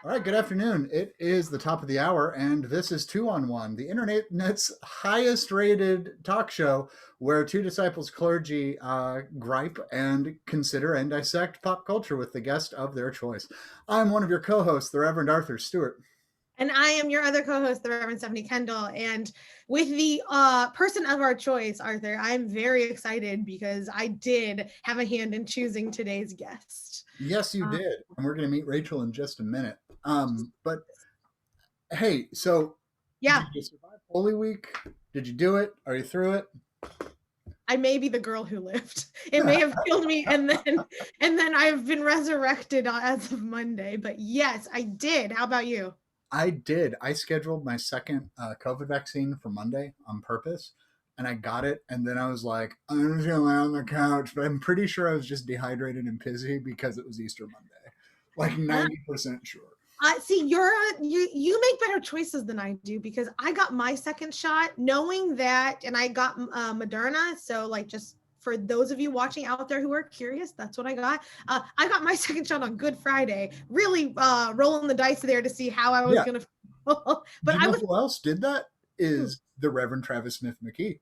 All right, good afternoon. It is the top of the hour, and this is Two on One, the internet's highest rated talk show where two disciples clergy gripe and consider and dissect pop culture with the guest of their choice. I'm one of your co hosts, the Reverend Arthur Stewart. And I am your other co-host, the Reverend Stephanie Kendall. And with the person of our choice, Arthur, I'm very excited because I did have a hand in choosing today's guest. Yes, you did. And we're going to meet Rachel in just a minute. But hey, so yeah, did you survive Holy Week? Did you do it? Are you through it? I may be the girl who lived. It may have killed me, and then I've been resurrected as of Monday. But yes, I did. How about you? I did. I scheduled my second COVID vaccine for Monday on purpose, and I got it. And then I was like, I'm just gonna lay on the couch. But I'm pretty sure I was just dehydrated and pissy because it was Easter Monday, like 90% sure. See, you make better choices than I do because I got my second shot knowing that, and I got Moderna. So, like, just for those of you watching out there who are curious, that's what I got. I got my second shot on Good Friday. Really rolling the dice there to see how I was going to feel. But who else did that? Is the Reverend Travis Smith McKee.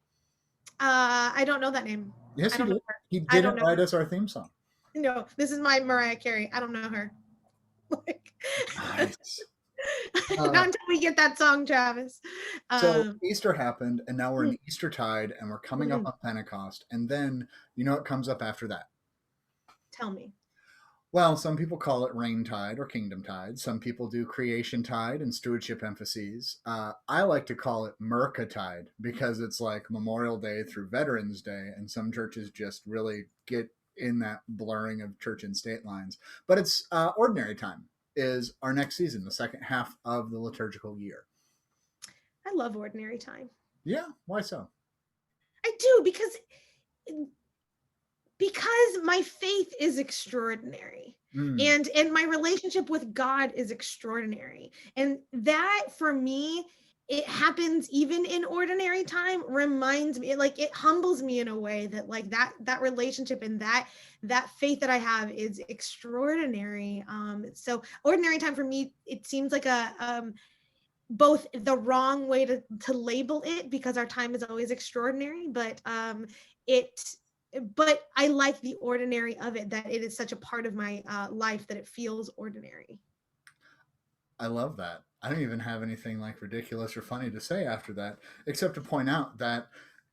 I don't know that name. Yes, he did. He didn't write us our theme song. No, this is my Mariah Carey. I don't know her. Nice. Not until we get that song, Travis. So Easter happened, and now we're in Eastertide, and we're coming up on Pentecost. And then, you know what comes up after that? Tell me. Well, some people call it Rain Tide or Kingdom Tide. Some people do Creation Tide and stewardship emphases. I like to call it Merca-tide because it's like Memorial Day through Veterans Day, and some churches just really get in that blurring of church and state lines. But it's Ordinary Time is our next season, the second half of the liturgical year. I love Ordinary Time. Yeah, why so? I do because my faith is extraordinary. And my relationship with God is extraordinary. And that for me, it happens even in ordinary time, reminds me, like, it humbles me in a way that, like, that relationship and that faith that I have is extraordinary. So ordinary time for me, it seems like a both the wrong way to label it because our time is always extraordinary, but I like the ordinary of it, that it is such a part of my life that it feels ordinary. I love that. I don't even have anything like ridiculous or funny to say after that, except to point out that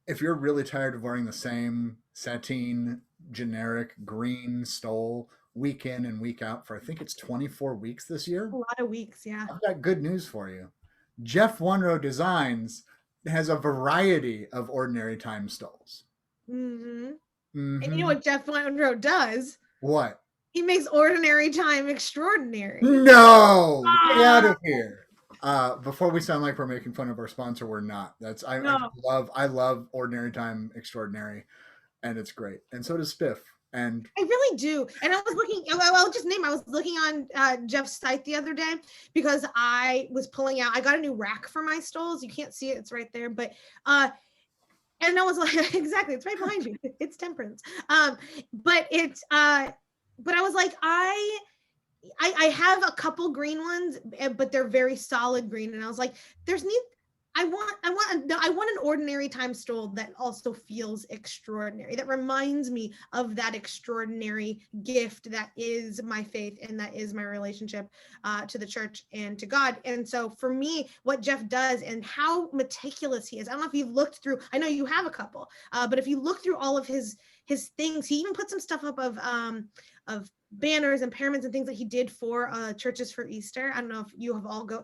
if you're really tired of wearing the same sateen, generic green stole week in and week out for, I think it's 24 weeks this year. A lot of weeks, yeah. I've got good news for you. Jeff Wunrow Designs has a variety of Ordinary Time stoles. And you know what Jeff Wunrow does? What? He makes Ordinary Time extraordinary. No! Get out of here. Before we sound like we're making fun of our sponsor, we're not. I love Ordinary Time extraordinary, and it's great. And so does Spiff. And I really do. And I was looking, I was looking on Jeff's site the other day because I was pulling out, I got a new rack for my stoles. You can't see it, it's right there. But and I was like, exactly, it's right behind you. It's Temperance. But I was like, I have a couple green ones, but they're very solid green. And I was like, I want an Ordinary Time stole that also feels extraordinary, that reminds me of that extraordinary gift that is my faith and that is my relationship to the church and to God. And so for me, what Jeff does and how meticulous he is, I don't know if you've looked through, I know you have a couple, but if you look through all of his things, he even put some stuff up of banners and pyramids and things that he did for churches for Easter. I don't know if you have all go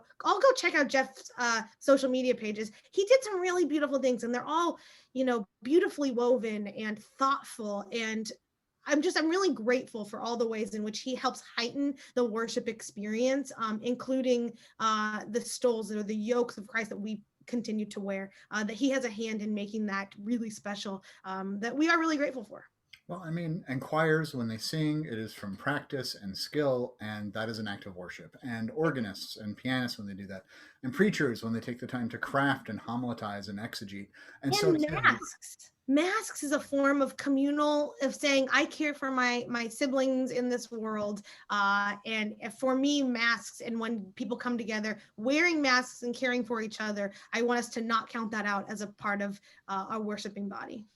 check out Jeff's social media pages. He did some really beautiful things, and they're all, beautifully woven and thoughtful. And I'm really grateful for all the ways in which he helps heighten the worship experience, including the stoles or the yokes of Christ that we continue to wear, that he has a hand in making that really special, that we are really grateful for. Well, I mean, and choirs, when they sing, it is from practice and skill, and that is an act of worship. And organists and pianists, when they do that, and preachers, when they take the time to craft and homiletize and exegete. And so, And too, masks is a form of communal, of saying I care for my siblings in this world, and for me, masks, and when people come together wearing masks and caring for each other, I want us to not count that out as a part of our worshiping body.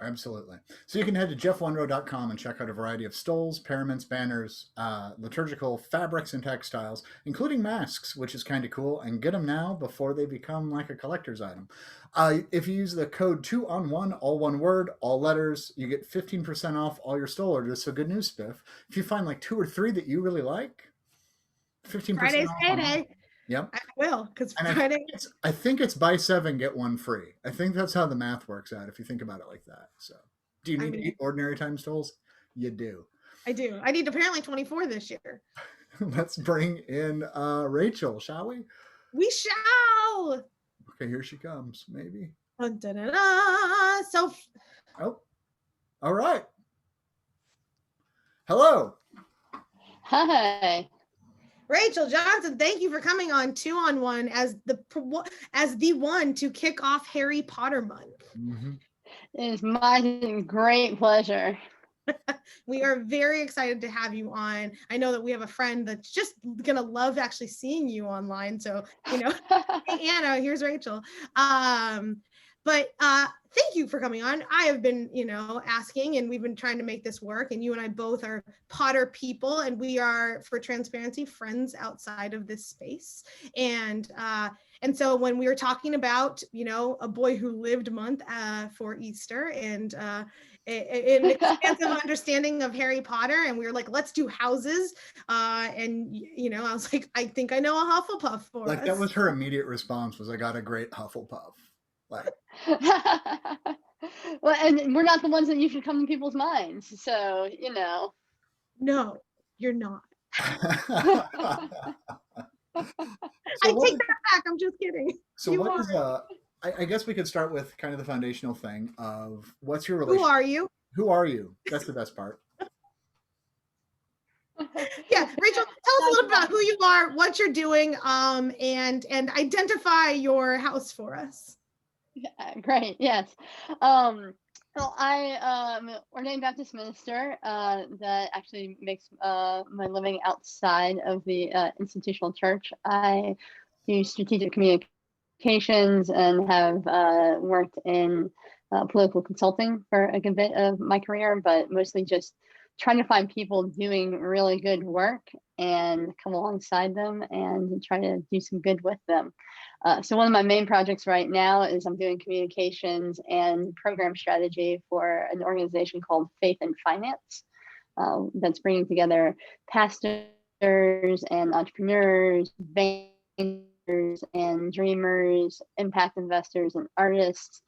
absolutely. So you can head to jeffwonrow.com and check out a variety of stoles, paraments, banners, liturgical fabrics, and textiles, including masks, which is kind of cool. And get them now before they become like a collector's item. If you use the code 2on1, all one word, all letters, you get 15% off all your stole orders. So good news, Spiff. If you find like 2 or 3 that you really like, 15% Friday's off on all. payday. Yep. I will, because And Friday. I think it's buy 7, get 1 free. I think that's how the math works out if you think about it like that. So, do you need 8 ordinary time stoles? You do. I do. I need apparently 24 this year. Let's bring in Rachel, shall we? We shall. Okay, here she comes. Maybe. Dun, dun, dun, dun. So, oh, all right. Hello. Hi. Rachel Johnson, thank you for coming on 2on1 as the one to kick off Harry Potter month. Mm-hmm. It is my great pleasure. We are very excited to have you on. I know that we have a friend that's just gonna love actually seeing you online. So, hey Anna, here's Rachel. But thank you for coming on. I have been, asking, and we've been trying to make this work. And you and I both are Potter people, and we are, for transparency, friends outside of this space. And so when we were talking about, a boy who lived month for Easter, and an expansive understanding of Harry Potter, and we were like, let's do houses. And I was like, I think I know a Hufflepuff for us. That was her immediate response. Was I got a great Hufflepuff. Well, and we're not the ones that usually come to people's minds, so No, you're not. So I take that back. I'm just kidding. So you what is I guess we could start with kind of the foundational thing of what's your relationship? Who are you? Who are you? That's the best part. Yeah, Rachel, tell us a little bit about who you are, what you're doing, and identify your house for us. Great. Yes. Well, I am an ordained Baptist minister that actually makes my living outside of the institutional church. I do strategic communications and have worked in political consulting for a good bit of my career, but mostly just trying to find people doing really good work and come alongside them and try to do some good with them. So one of my main projects right now is I'm doing communications and program strategy for an organization called Faith and Finance that's bringing together pastors and entrepreneurs, bankers and dreamers, impact investors and artists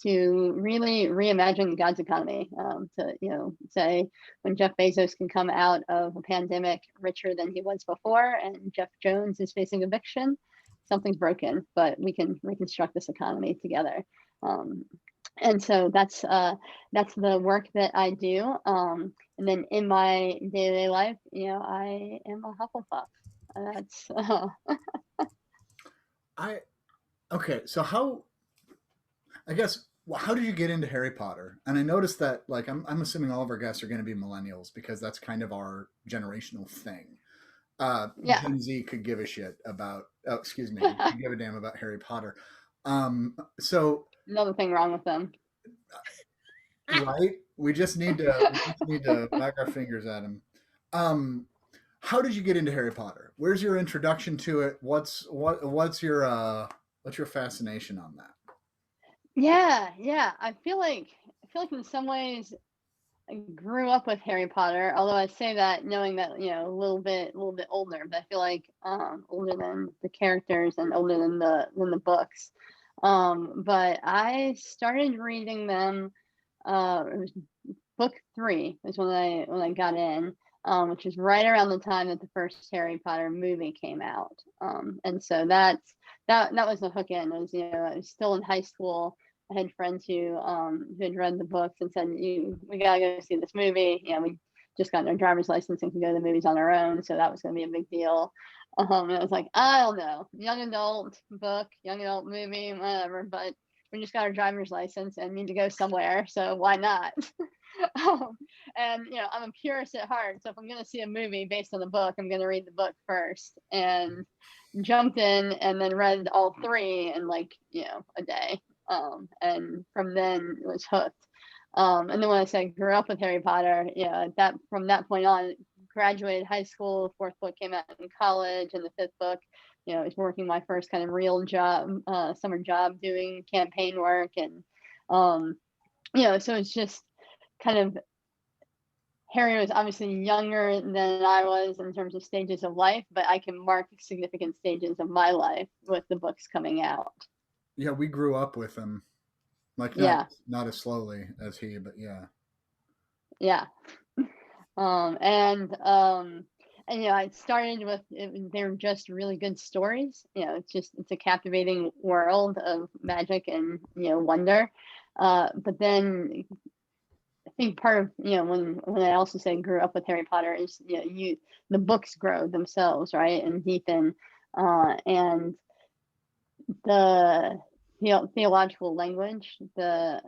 to really reimagine God's economy. To say when Jeff Bezos can come out of a pandemic richer than he was before, and Jeff Jones is facing eviction, something's broken, but we can reconstruct this economy together. And so that's the work that I do. And then in my day-to-day life, I am a Hufflepuff. That's Okay, so how did you get into Harry Potter? And I noticed that, I'm assuming all of our guests are going to be millennials because that's kind of our generational thing. Yeah. Gen Z could give a shit about, could give a damn about Harry Potter. So another thing wrong with them. Right? We just need to wag our fingers at them. How did you get into Harry Potter? Where's your introduction to it? What's your fascination on that? Yeah. I feel like in some ways I grew up with Harry Potter, although I say that knowing that, a little bit older, but I feel like older than the characters and older than the books. But I started reading them. It was book 3 was when I got in, which was right around the time that the first Harry Potter movie came out. And so that was the hook in. It was, I was still in high school I had friends who had read the books and said, we gotta go see this movie. We just got our driver's license and could go to the movies on our own, so that was gonna be a big deal. And I was like, I don't know, young adult book, young adult movie, whatever, but we just got our driver's license and need to go somewhere, so why not? And I'm a purist at heart, so if I'm going to see a movie based on the book, I'm going to read the book first, and jumped in and then read all three in like a day, and from then was hooked. And then when I said grew up with Harry Potter, from that point on, graduated high school, fourth book came out in college, and the fifth book, I was working my first kind of real job, summer job, doing campaign work, and so it's just kind of, Harry was obviously younger than I was in terms of stages of life, but I can mark significant stages of my life with the books coming out. Yeah, we grew up with him, like not as slowly as he, but yeah. And I started with they're just really good stories. It's a captivating world of magic and wonder. But then I think part of when I also say grew up with Harry Potter is the books grow themselves, right, and deepen, and the theological language, the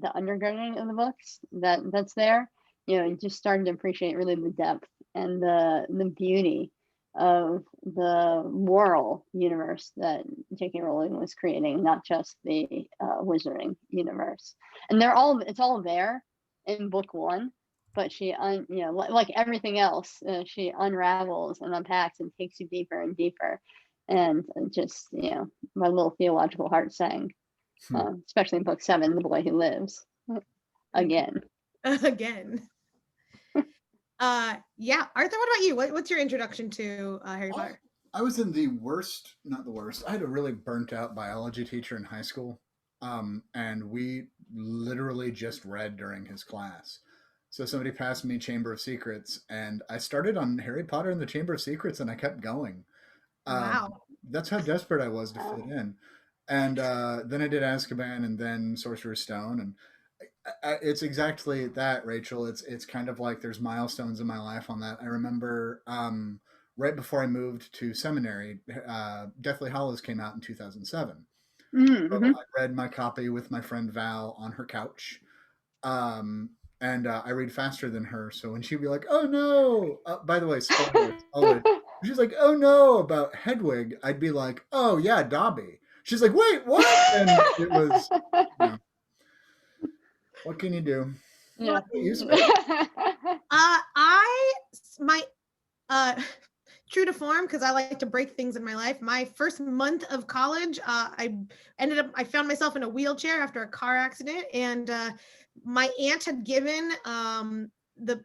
undergirding of the books that's there. You just started to appreciate really the depth and the beauty of the moral universe that J.K. Rowling was creating, not just the wizarding universe. And it's all there in book one, but she like everything else, she unravels and unpacks and takes you deeper and deeper, and just my little theological heart sang, especially in book 7, The Boy Who Lives, again. Yeah, Arthur, what about you? What's your introduction to Harry Potter? I was in not the worst. I had a really burnt out biology teacher in high school, and we literally just read during his class. So somebody passed me Chamber of Secrets, and I started on Harry Potter and the Chamber of Secrets, and I kept going. Wow. That's how desperate I was to fit in. And then I did Azkaban, and then Sorcerer's Stone, and it's exactly that, Rachel. It's kind of like there's milestones in my life on that. I remember right before I moved to seminary, Deathly Hallows came out in 2007. Mm-hmm. So I read my copy with my friend Val on her couch. And I read faster than her. So when she'd be like, oh no, by the way, spoilers, she's like, oh no, about Hedwig, I'd be like, oh yeah, Dobby. She's like, wait, what? And it was, what can you do? Yeah. True to form, because I like to break things in my life. My first month of college, I found myself in a wheelchair after a car accident, and my aunt had given the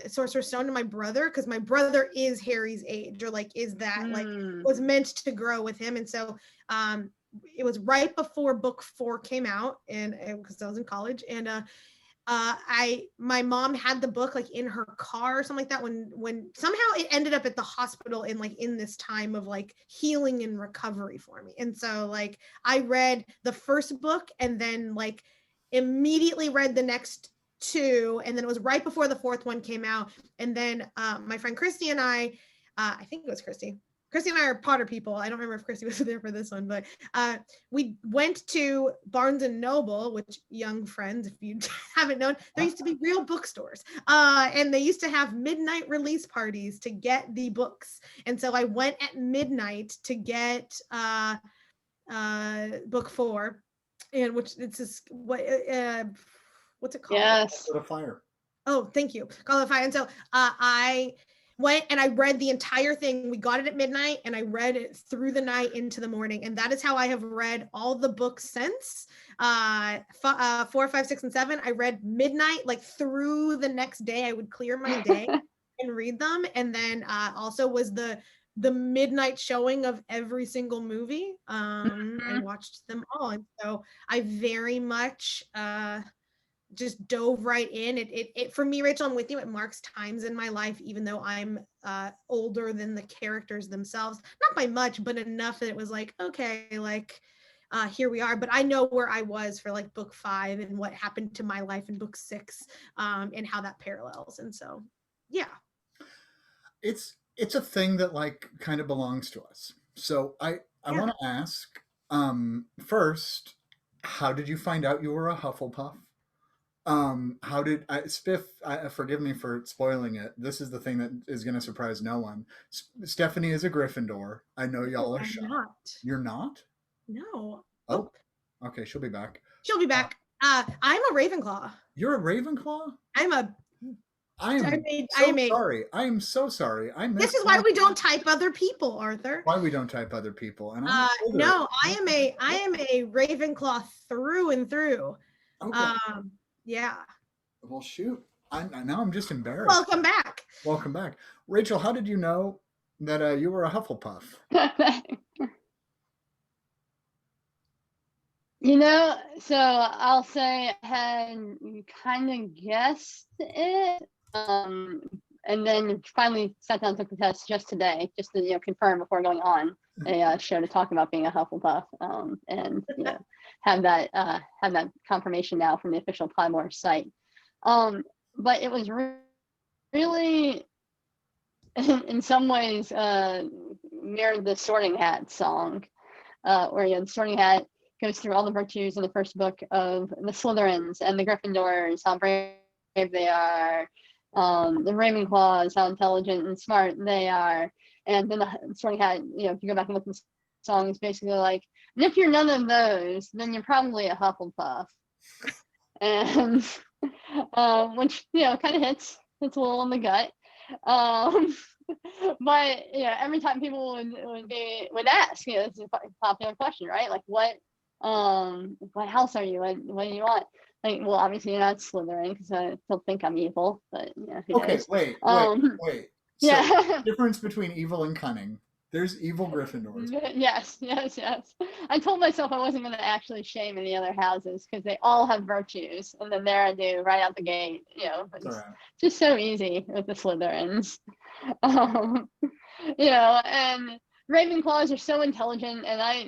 Sorcerer's Stone to my brother, because my brother is Harry's age, or like is that like was meant to grow with him. And so it was right before book 4 came out, and because I was in college, and my mom had the book like in her car or something like that, when somehow it ended up at the hospital in this time of like healing and recovery for me. And so like I read the first book and then like immediately read the next 2, and then it was right before the 4th one came out. And then my friend Christy and I think it was Christy and I are Potter people. I don't remember if Christy was there for this one, but we went to Barnes and Noble, which, young friends, if you haven't known, there used to be real bookstores. And they used to have midnight release parties to get the books. And so I went at midnight to get book 4, and which it's this, what's it called? Yes. Goblet of Fire. Oh, thank you. Goblet of Fire. And so I went and I read the entire thing. We got it at midnight, and I read it through the night into the morning. And that is how I have read all the books since. 4, 5, 6, and 7. I read midnight, like through the next day. I would clear my day and read them. And then also was the midnight showing of every single movie. I watched them all. And so I very much just dove right in. It for me, Rachel, I'm with you. It marks times in my life, even though I'm older than the characters themselves, not by much, but enough that it was like, okay, like here we are. But I know where I was for like book 5 and what happened to my life in book 6, and how that parallels. And so, yeah. It's a thing that like kind of belongs to us. So I Yeah. want to ask, first, how did you find out you were a Hufflepuff? How did Spiff? Forgive me for spoiling it. This is the thing that is going to surprise no one. Stephanie is a Gryffindor. I know y'all are I'm shocked. not. You're not? No. Oh, okay. She'll be back. She'll be back. I'm a Ravenclaw. You're a Ravenclaw? I'm a. I am I am sorry. I am so sorry. I missed. This is why we don't type other people, Arthur. Why we don't type other people? And no, I am a Ravenclaw through and through. Okay. Yeah. Well, shoot. Now I'm just embarrassed. Welcome back. Welcome back, Rachel. How did you know that you were a Hufflepuff? You know, so I'll say I had kind of guessed it, and then finally sat down and took the test just today, just to confirm before going on a show to talk about being a Hufflepuff, and have that confirmation now from the official Pottermore site. But it was really, in some ways, mirrored the Sorting Hat song, where the Sorting Hat goes through all the virtues in the first book of the Slytherins and the Gryffindors, how brave they are, the Ravenclaws, how intelligent and smart they are, and then the Sorting Hat, if you go back and look at the song, it's basically like, and if you're none of those, then you're probably a Hufflepuff, and which kind of hits a little in the gut. But every time people would ask, it's a popular question, right? Like, what house are you? What do you want? Like, well, obviously you're not Slytherin because I still think I'm evil, but who knows? Wait. So, yeah. difference between evil and cunning. There's evil Gryffindors. Yes. I told myself I wasn't going to actually shame any other houses because they all have virtues, and then there I do right out the gate. It's right. just so easy with the Slytherins. And Ravenclaws are so intelligent, and I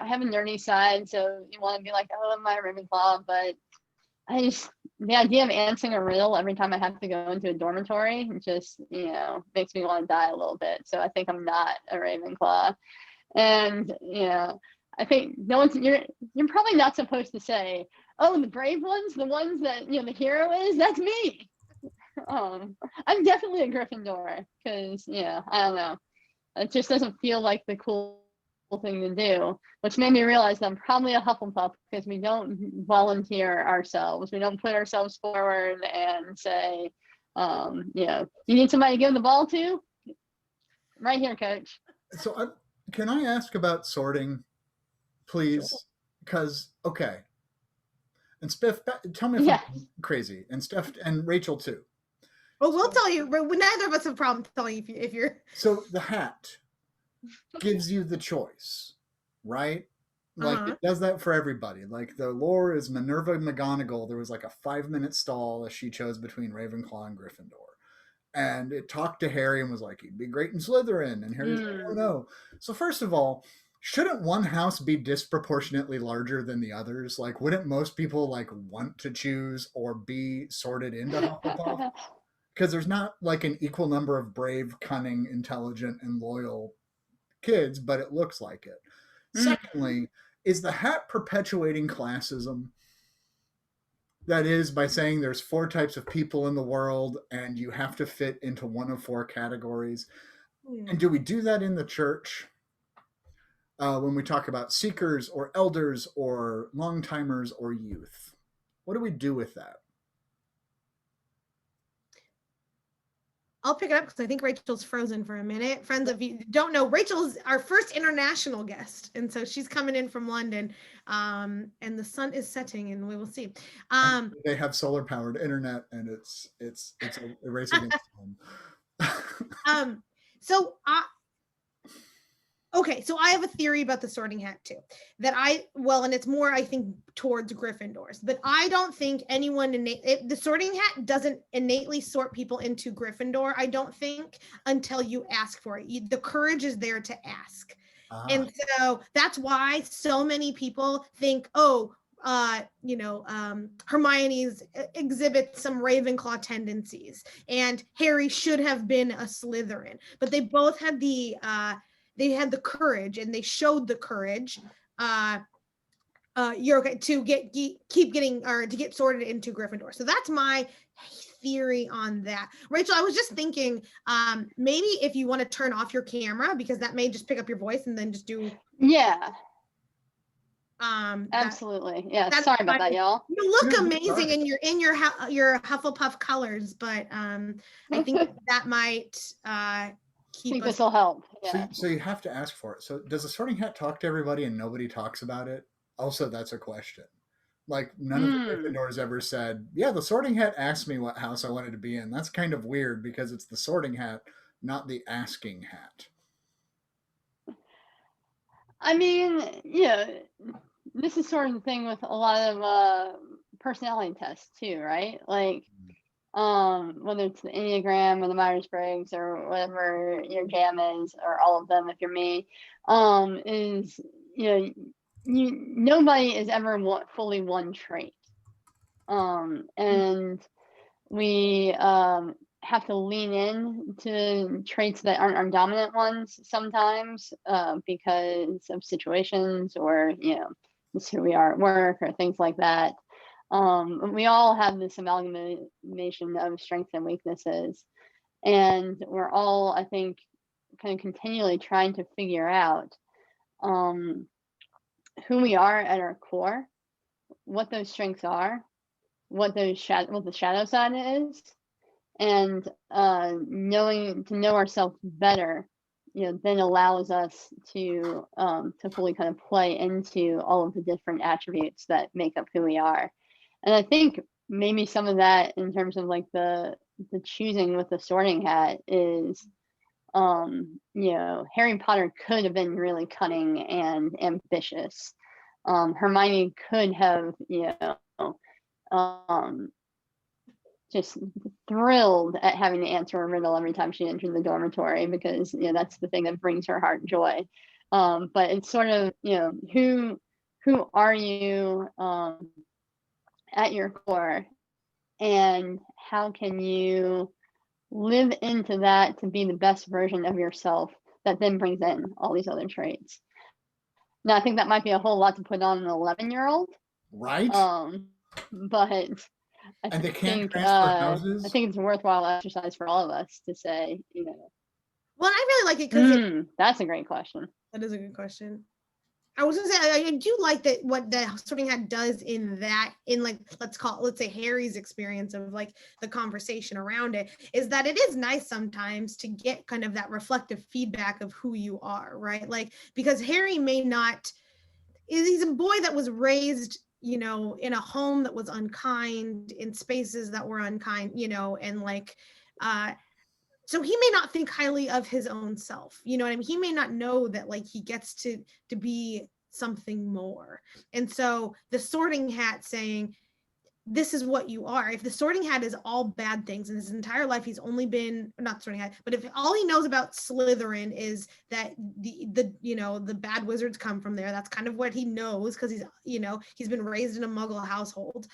have a nerdy side, so you want to be like, oh, am I a Ravenclaw? But the idea of answering a riddle every time I have to go into a dormitory just makes me want to die a little bit. So I think I'm not a Ravenclaw, and I think you're probably not supposed to say, oh, the brave ones, the ones that the hero is, that's me. I'm definitely a Gryffindor because I don't know, it just doesn't feel like the cool thing to do, which made me realize that I'm probably a Hufflepuff because we don't volunteer ourselves. We don't put ourselves forward and say, you need somebody to give the ball to? Right here, coach. So can I ask about sorting, please? Because, okay. And Spiff, tell me if I'm crazy. And Steph and Rachel too. Well, we'll tell you. Neither of us have a problem telling you if you're. So the hat gives you the choice, right? Like it does that for everybody. Like the lore is Minerva McGonagall. There was like a 5-minute stall as she chose between Ravenclaw and Gryffindor. And it talked to Harry and was like, he'd be great in Slytherin. And Harry's like, oh no. So first of all, shouldn't one house be disproportionately larger than the others? Like, wouldn't most people like want to choose or be sorted into Hufflepuff? Because there's not like an equal number of brave, cunning, intelligent, and loyal kids, but it looks like it. Secondly, is the hat perpetuating classism? That is, by saying there's 4 types of people in the world and you have to fit into one of 4 categories. And do we do that in the church? When we talk about seekers or elders or long-timers or youth? What do we do with that? I'll pick it up because I think Rachel's frozen for a minute. Friends, if you don't know, Rachel's our first international guest, and so she's coming in from London. And the sun is setting, and we will see. They have solar-powered internet, and it's a race against time. So Okay, so I have a theory about the Sorting Hat too. And it's more, I think, towards Gryffindors. But I don't think anyone the Sorting Hat doesn't innately sort people into Gryffindor. I don't think until you ask for it. The courage is there to ask, and so that's why so many people think, oh, Hermione's exhibits some Ravenclaw tendencies, and Harry should have been a Slytherin. But they both had the courage, and they showed the courage to get sorted into Gryffindor. So that's my theory on that. Rachel, I was just thinking, maybe if you want to turn off your camera, because that may just pick up your voice, and then just do. Yeah. Absolutely. Yeah. Sorry about that, y'all. You look amazing in your Hufflepuff colors, but I think that might keep us. This will help. Yeah. So you have to ask for it. So does the Sorting Hat talk to everybody and nobody talks about it? Also, that's a question. Like, none of the Gryffindors ever said, yeah, the Sorting Hat asked me what house I wanted to be in. That's kind of weird because it's the Sorting Hat, not the Asking Hat. I mean, this is sort of the thing with a lot of personality tests too, right? Like, whether it's the Enneagram or the Myers-Briggs or whatever your jam is, or all of them if you're me, is, nobody is ever fully one trait. And we have to lean in to traits that aren't our dominant ones sometimes, because of situations, or it's who we are at work or things like that. We all have this amalgamation of strengths and weaknesses, and we're all, I think, kind of continually trying to figure out who we are at our core, what those strengths are, what the shadow side is, and to know ourselves better, then allows us to fully kind of play into all of the different attributes that make up who we are. And I think maybe some of that, in terms of like the choosing with the Sorting Hat, is Harry Potter could have been really cunning and ambitious. Hermione could have just thrilled at having to answer a riddle every time she entered the dormitory, because that's the thing that brings her heart joy. But it's sort of, who are you at your core, and how can you live into that to be the best version of yourself that then brings in all these other traits. Now, I think that might be a whole lot to put on an 11-year-old, right? But I think it's a worthwhile exercise for all of us to say, Well, I really like it because that's a great question. That is a good question. I was gonna say, I do like that what the Sorting Hat does in like, let's say Harry's experience of like the conversation around it, is that it is nice sometimes to get kind of that reflective feedback of who you are, right? Like, because Harry he's a boy that was raised, in a home that was unkind, in spaces that were unkind, and like, so he may not think highly of his own self, you know what I mean? He may not know that like he gets to be something more. And so the Sorting Hat saying, this is what you are. If the Sorting Hat is all bad things, and his entire life he's only been, not Sorting Hat, but if all he knows about Slytherin is that the bad wizards come from there, that's kind of what he knows, because he's been raised in a Muggle household.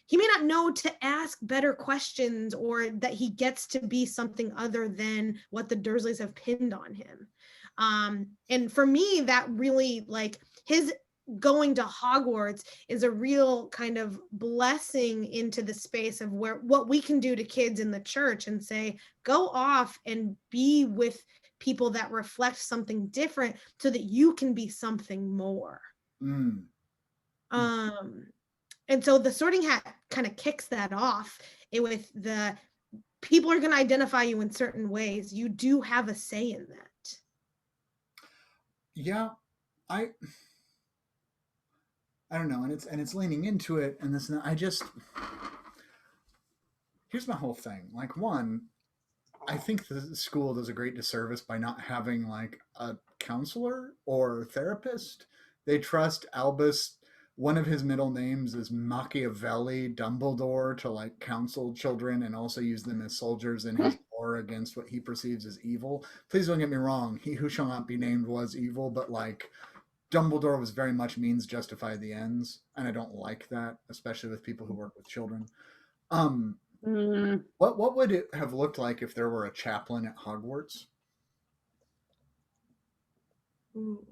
He may not know to ask better questions, or that he gets to be something other than what the Dursleys have pinned on him. And for me, that really, like, his going to Hogwarts is a real kind of blessing into the space of what we can do to kids in the church, and say, go off and be with people that reflect something different, so that you can be something more. And so the Sorting Hat kind of kicks that off with the people are going to identify you in certain ways. You do have a say in that. Yeah, I don't know, and it's leaning into it, and this, here's my whole thing. Like, one, I think the school does a great disservice by not having like a counselor or therapist. They trust Albus. One of his middle names is Machiavelli Dumbledore to like counsel children and also use them as soldiers in his war against what he perceives as evil. Please don't get me wrong. He who shall not be named was evil, but like Dumbledore was very much means justify the ends, and I don't like that, especially with people who work with children. Um, Mm, what would it have looked like if there were a chaplain at Hogwarts? Ooh.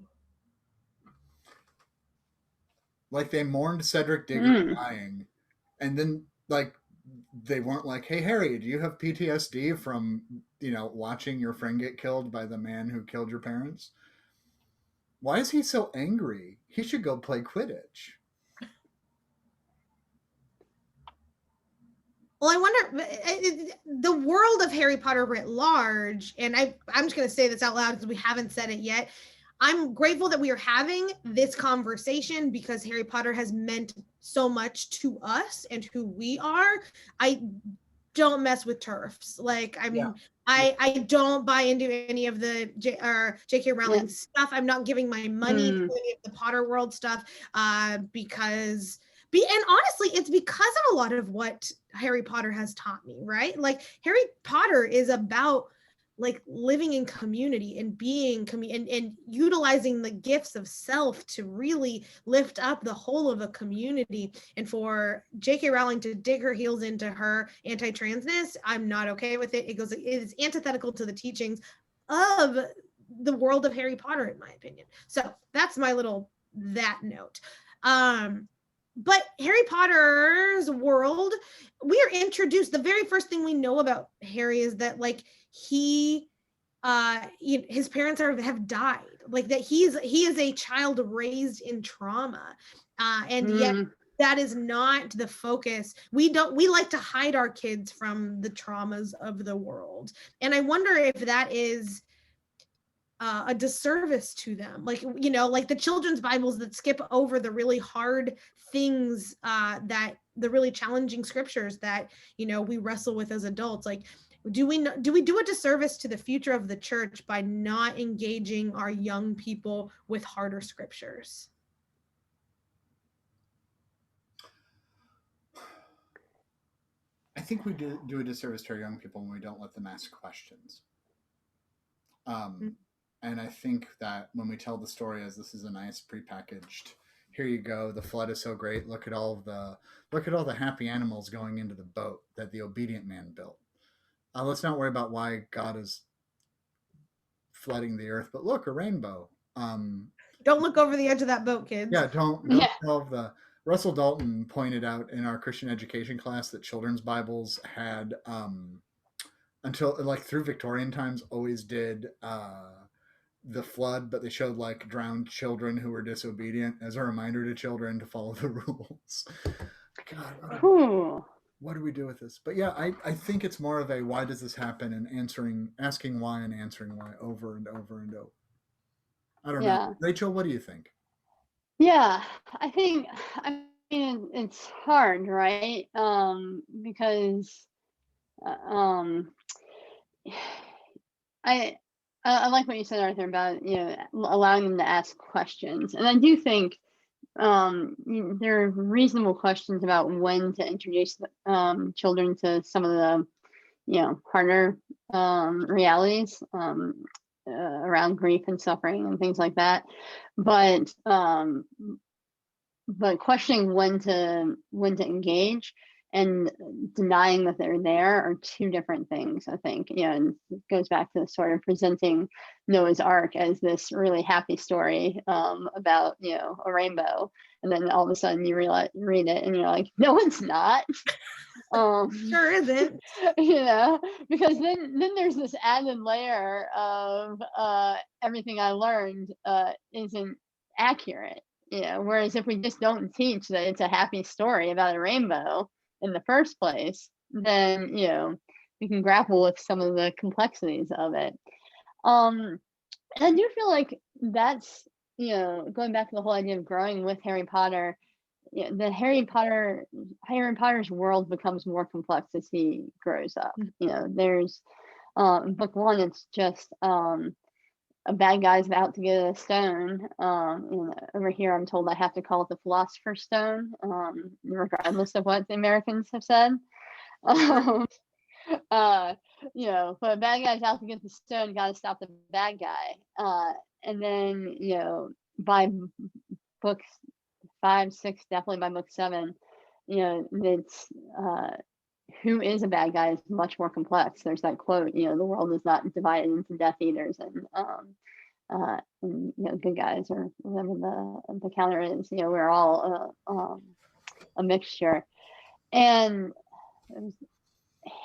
Like they mourned Cedric Diggory mm. dying, and then like they weren't like, "Hey Harry, do you have PTSD from watching your friend get killed by the man who killed your parents? Why is he so angry? He should go play Quidditch." Well, I wonder the world of Harry Potter writ large, and I'm just going to say this out loud because we haven't said it yet. I'm grateful that we are having this conversation because Harry Potter has meant so much to us and who we are. I don't mess with turfs. Like I don't buy into any of the J.K. Rowling stuff. I'm not giving my money to any of the Potter world stuff because and honestly, it's because of a lot of what Harry Potter has taught me, right? Like Harry Potter is about like living in community and being and utilizing the gifts of self to really lift up the whole of a community. And for J.K. Rowling to dig her heels into her anti-transness, I'm not okay with it. It is antithetical to the teachings of the world of Harry Potter, in my opinion. So that's my little that note. But Harry Potter's world, we are introduced, the very first thing we know about Harry is that like he his parents have died, like that he is a child raised in trauma, and yet that is not the focus. We like to hide our kids from the traumas of the world, and I wonder if that is a disservice to them, like like the children's Bibles that skip over the really hard things, that the really challenging scriptures that we wrestle with as adults. Like do we do a disservice to the future of the church by not engaging our young people with harder scriptures? I think we do a disservice to our young people when we don't let them ask questions. And I think that when we tell the story as this is a nice prepackaged, here you go, the flood is so great. Look at all the happy animals going into the boat that the obedient man built. Let's not worry about why God is flooding the earth, but look, a rainbow. Don't look over the edge of that boat, kids. Yeah, don't solve the. Russell Dalton pointed out in our Christian education class that children's Bibles had until like through Victorian times always did the flood, but they showed like drowned children who were disobedient as a reminder to children to follow the rules. God, what do we do with this? But yeah, I think it's more of a why does this happen and asking why and answering why over and over and over. I don't know. Rachel, what do you think? Yeah, I mean, it's hard, right? Because I like what you said, Arthur, about allowing them to ask questions, and I do think there are reasonable questions about when to introduce children to some of the harder realities around grief and suffering and things like that, but questioning when to engage and denying that they're there are two different things, I think. And it goes back to sort of presenting Noah's Ark as this really happy story about a rainbow, and then all of a sudden you read it and you're like, no, it's not. Sure isn't. Because then there's this added layer of everything I learned isn't accurate. Whereas if we just don't teach that it's a happy story about a rainbow in the first place, then we can grapple with some of the complexities of it. And I do feel like that's going back to the whole idea of growing with Harry Potter. The Harry Potter's world becomes more complex as he grows up. There's In book one, it's just a bad guy's out to get a stone. And over here, I'm told I have to call it the Philosopher's Stone, regardless of what the Americans have said. But a bad guy's out to get the stone, got to stop the bad guy. And then, by book 5, 6, definitely by book 7, it's who is a bad guy is much more complex. There's that quote, the world is not divided into Death Eaters and good guys, or whatever the counter is. We're all a mixture. And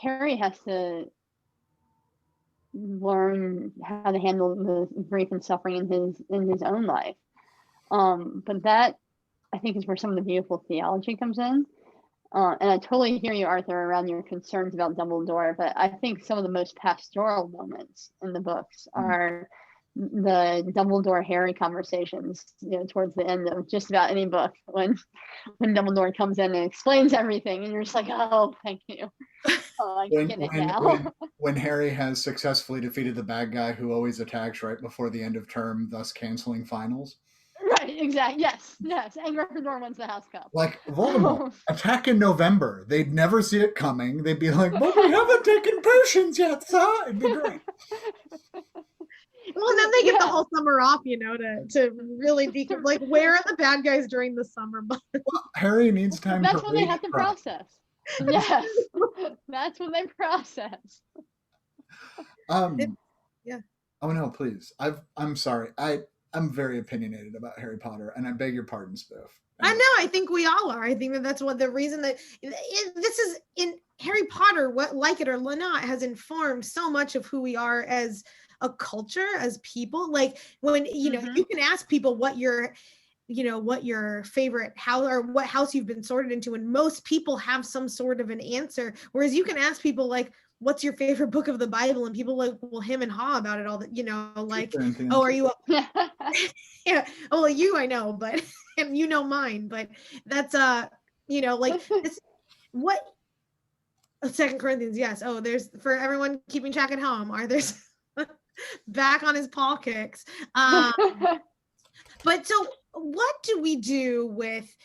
Harry has to learn how to handle the grief and suffering in his own life. But that, I think, is where some of the beautiful theology comes in. And I totally hear you, Arthur, around your concerns about Dumbledore, but I think some of the most pastoral moments in the books are the Dumbledore-Harry conversations, towards the end of just about any book, when Dumbledore comes in and explains everything, and you're just like, oh, thank you. Oh, I get it now. When Harry has successfully defeated the bad guy who always attacks right before the end of term, thus canceling finals. Right, exactly. Yes. And Gryffindor wins the House Cup. Like Voldemort, attack in November. They'd never see it coming. They'd be like, but we haven't taken potions yet, sir. It'd be great. Well, and then they get the whole summer off, to really be like, where are the bad guys during the summer months? Well, Harry needs time. That's when they have to process. Yes, that's when they process. Yeah. Oh no, please. I'm sorry. I'm very opinionated about Harry Potter, and I beg your pardon, Spiff. I know. I think we all are. I think that's what the reason that this is in Harry Potter, what, like it or not, has informed so much of who we are as a culture, as people. Like when, you can ask people what your favorite house, or what house you've been sorted into, and most people have some sort of an answer. Whereas you can ask people like, what's your favorite book of the Bible? And people like, well, him and haw about it all that, like, oh, are you, yeah, oh, well, you, I know, but, and mine, but that's, like this, what, 2 Corinthians, yes. Oh, there's, for everyone keeping track at home, Arthur's back on his paw kicks. But so what do we do with,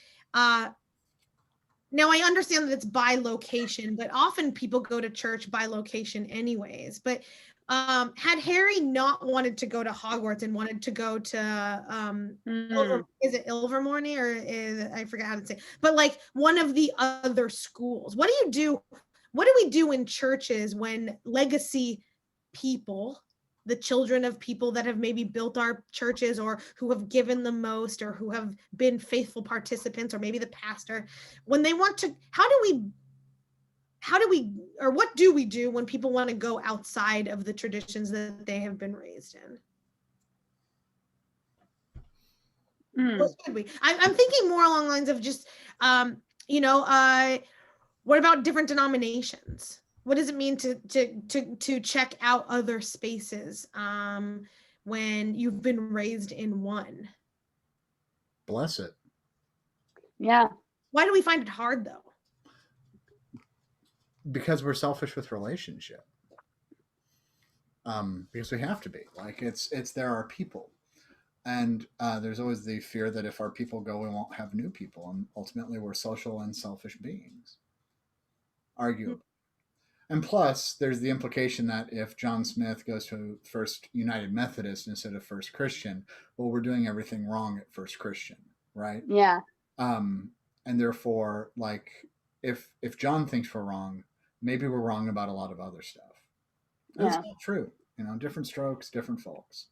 now I understand that it's by location, but often people go to church by location anyways. But had Harry not wanted to go to Hogwarts and wanted to go to, is it Ilvermorny, or I forget how to say, but like one of the other schools, what do we do in churches when legacy people, the children of people that have maybe built our churches, or who have given the most, or who have been faithful participants, or maybe the pastor, when they want to, or what do we do when people want to go outside of the traditions that they have been raised in? What should we? I'm thinking more along the lines of just, what about different denominations? What does it mean to check out other spaces when you've been raised in one? Bless it. Yeah. Why do we find it hard though? Because we're selfish with relationship. Because we have to be. Like it's there are people. And there's always the fear that if our people go, we won't have new people. And ultimately we're social and selfish beings. Arguably. And plus, there's the implication that if John Smith goes to First United Methodist instead of First Christian, well, we're doing everything wrong at First Christian, right? Yeah. And therefore, like, if John thinks we're wrong, maybe we're wrong about a lot of other stuff. That's not true. Different strokes, different folks.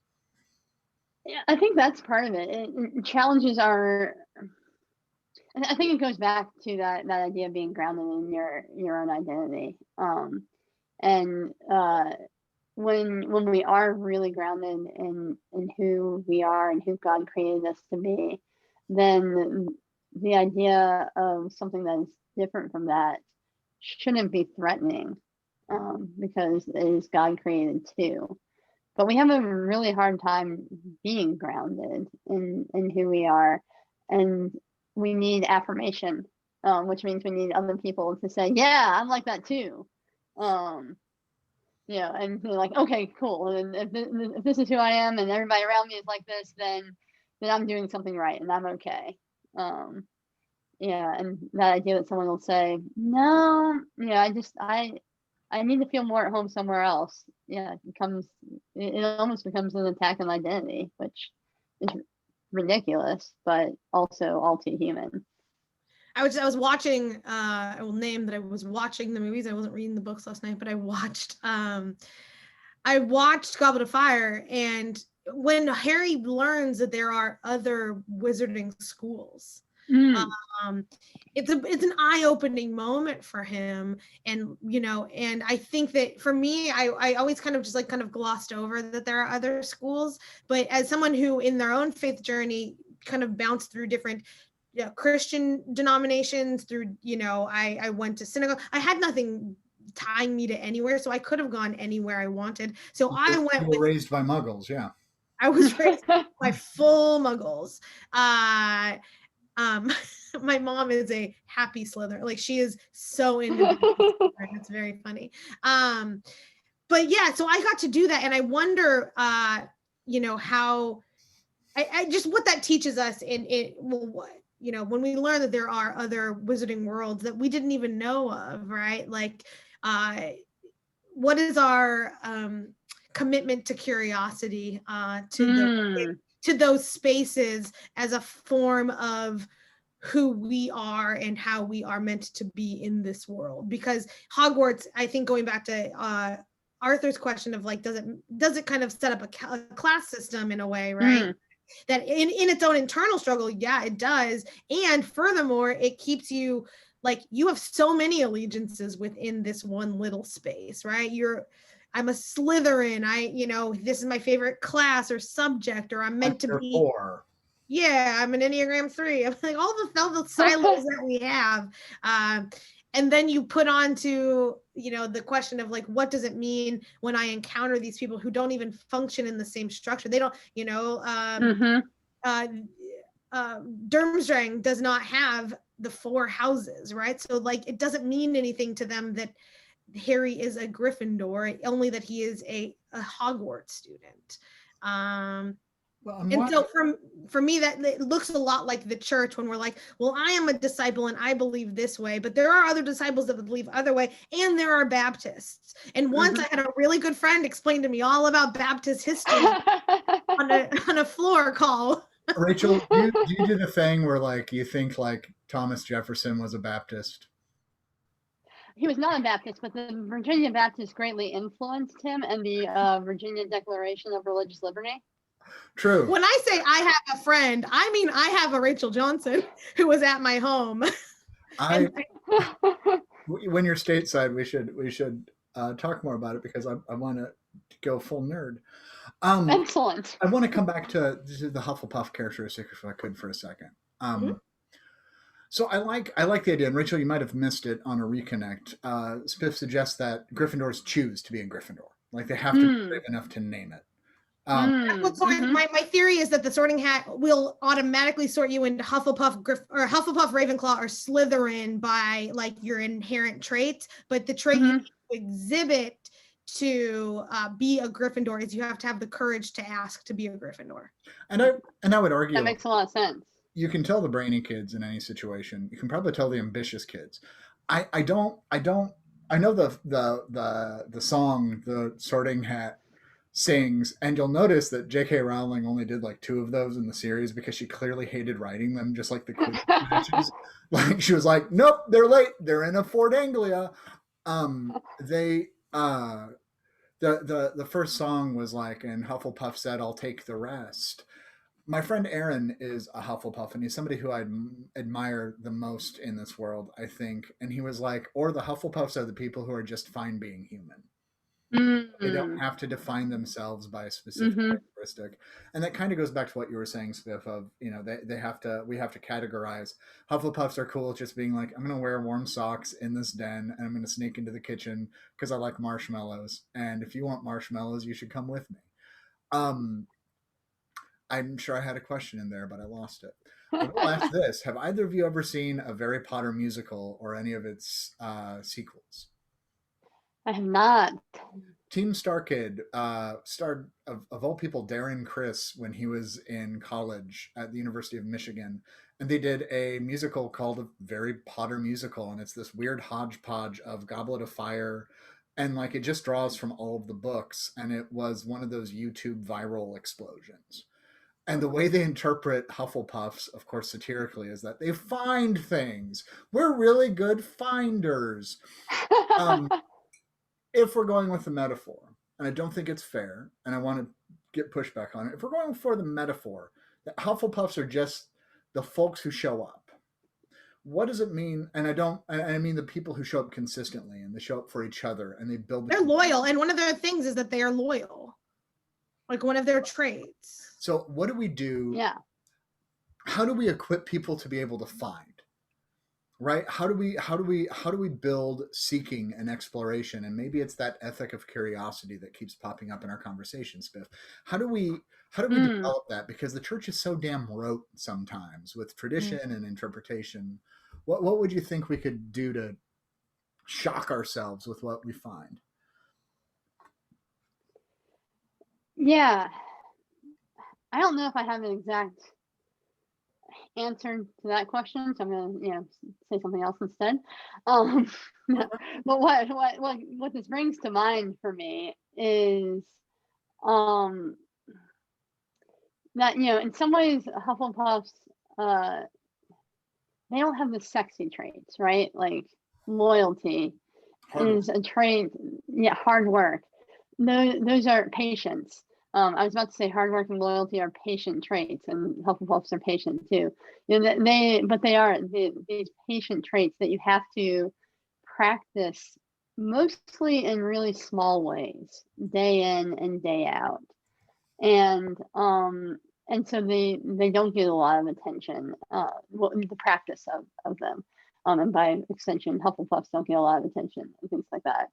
Yeah, I think that's part of it. Challenges are. I think it goes back to that idea of being grounded in your own identity. And when we are really grounded in who we are and who God created us to be, then the idea of something that is different from that shouldn't be threatening, because it is God created too. But we have a really hard time being grounded in who we are, and we need affirmation, which means we need other people to say, yeah, I'm like that too. and you're like, okay, cool. And if this is who I am, and everybody around me is like this, then I'm doing something right, and I'm okay. And that idea that someone will say, no, I need to feel more at home somewhere else. It almost becomes an attack on identity, which is ridiculous, but also all too human. I was watching, I will name that I was watching the movies. I wasn't reading the books last night, but I watched Goblet of Fire, and when Harry learns that there are other wizarding schools, it's an eye-opening moment for him. And and I think that for me, I always kind of glossed over that there are other schools, but as someone who in their own faith journey kind of bounced through different Christian denominations, through I went to synagogue. I had nothing tying me to anywhere, so I could have gone anywhere I wanted. So I went with raised by Muggles. Yeah, I was raised by full Muggles. My mom is a happy Slytherin. Like, she is so into Slytherin. It's very funny. But yeah, so I got to do that, and I wonder, how I just what that teaches us when we learn that there are other wizarding worlds that we didn't even know of, right? Like, what is our commitment to curiosity, to those spaces as a form of who we are and how we are meant to be in this world? Because Hogwarts, I think, going back to Arthur's question of like, does it kind of set up a class system in a way, right? That in its own internal struggle, yeah, it does. And furthermore, it keeps you like, you have so many allegiances within this one little space, right? I'm a Slytherin. This is my favorite class or subject, or I'm meant to be 4. Yeah, I'm an Enneagram 3. I'm like all the silos that we have. And then you put on to, the question of like, what does it mean when I encounter these people who don't even function in the same structure? They don't, Durmstrang does not have the 4 houses, right? So like, it doesn't mean anything to them that Harry is a Gryffindor, only that he is a Hogwarts student. And so for me, that it looks a lot like the church, when we're like, well, I am a disciple and I believe this way, but there are other disciples that believe other way, and there are Baptists. And once I had a really good friend explain to me all about Baptist history on a floor call. Rachel, do you do the thing where like you think like Thomas Jefferson was a Baptist? He was not a Baptist, but the Virginia Baptists greatly influenced him, and the Virginia Declaration of Religious Liberty. True. When I say I have a friend, I mean I have a Rachel Johnson who was at my home. When you're stateside, we should talk more about it, because I want to go full nerd. Excellent. I want to come back to the Hufflepuff characteristic, if I could, for a second. So I like the idea, and Rachel, you might have missed it on a reconnect. Spiff suggests that Gryffindors choose to be in Gryffindor, like they have to be brave enough to name it. My theory is that the sorting hat will automatically sort you into Hufflepuff, or Hufflepuff, Ravenclaw, or Slytherin by like your inherent traits, but the trait you exhibit to be a Gryffindor is you have to have the courage to ask to be a Gryffindor. And I would argue that makes a lot of sense. You can tell the brainy kids in any situation. You can probably tell the ambitious kids. I know the song the Sorting Hat sings, and you'll notice that J.K. Rowling only did like 2 of those in the series, because she clearly hated writing them, just like the Quidditch. Like, she was like, nope, they're late. They're in a Fort Anglia. The first song was like, and Hufflepuff said, "I'll take the rest." My friend Aaron is a Hufflepuff, and he's somebody who I admire the most in this world, I think. And he was like, or the Hufflepuffs are the people who are just fine being human. They don't have to define themselves by a specific characteristic. And that kind of goes back to what you were saying, Spiff, of, we have to categorize. Hufflepuffs are cool just being like, I'm going to wear warm socks in this den, and I'm going to sneak into the kitchen because I like marshmallows. And if you want marshmallows, you should come with me. I'm sure I had a question in there, but I lost it. I will ask this. Have either of you ever seen a Harry Potter musical or any of its sequels? I have not. Team Star Kid starred, of all people, Darren Criss when he was in college at the University of Michigan. And they did a musical called a Very Potter Musical. And it's this weird hodgepodge of Goblet of Fire. And like it just draws from all of the books. And it was one of those YouTube viral explosions. And the way they interpret Hufflepuffs, of course, satirically, is that they find things. We're really good finders. If we're going with the metaphor, and I don't think it's fair, and I want to get pushback on it, if we're going for the metaphor that Hufflepuffs are just the folks who show up, what does it mean? And I mean the people who show up consistently and they show up for each other and they build. They're loyal, and one of their things is that they are loyal, like one of their traits. So what do we do? Yeah. How do we equip people to be able to find? Right? How do we build seeking and exploration? And maybe it's that ethic of curiosity that keeps popping up in our conversation, Spiff. How do we develop that? Because the church is so damn rote sometimes with tradition and interpretation. What would you think we could do to shock ourselves with what we find? Yeah. I don't know if I have an exact answer to that question, so I'm gonna say something else instead. But what this brings to mind for me is that in some ways Hufflepuffs they don't have the sexy traits, right? Like loyalty is a trait. Yeah, hard work. Those are patience. I was about to say hard work and loyalty are patient traits, and Hufflepuffs are patient too. They are these patient traits that you have to practice mostly in really small ways, day in and day out, and so they don't get a lot of attention. The practice of them, and by extension, Hufflepuffs don't get a lot of attention and things like that.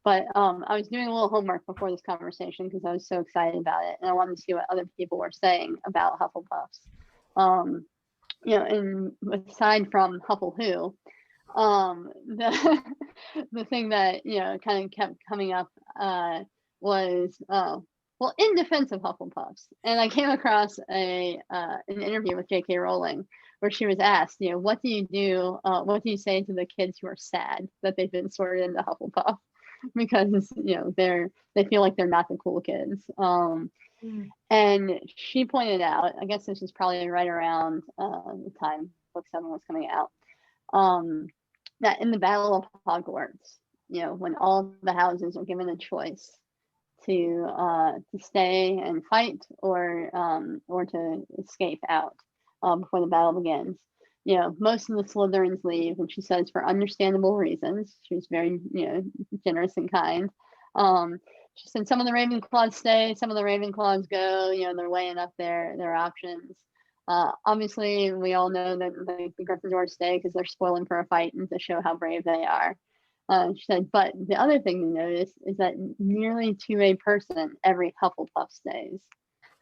But I was doing a little homework before this conversation because I was so excited about it, and I wanted to see what other people were saying about Hufflepuffs. And aside from Huffle the thing that kind of kept coming up was in defense of Hufflepuffs, and I came across an interview with J.K. Rowling where she was asked, what do you do? What do you say to the kids who are sad that they've been sorted into Hufflepuff? Because they feel like they're not the cool kids. And she pointed out, I guess this was probably right around the time book 7 was coming out, that in the Battle of Hogwarts, when all the houses are given a choice to stay and fight or to escape out before the battle begins, most of the Slytherins leave, and she says for understandable reasons. She was very, generous and kind. She said some of the Ravenclaws stay, some of the Ravenclaws go. They're weighing up their options. Obviously, we all know that the Gryffindors stay because they're spoiling for a fight and to show how brave they are. She said, but the other thing to notice is that nearly to a person, every Hufflepuff stays,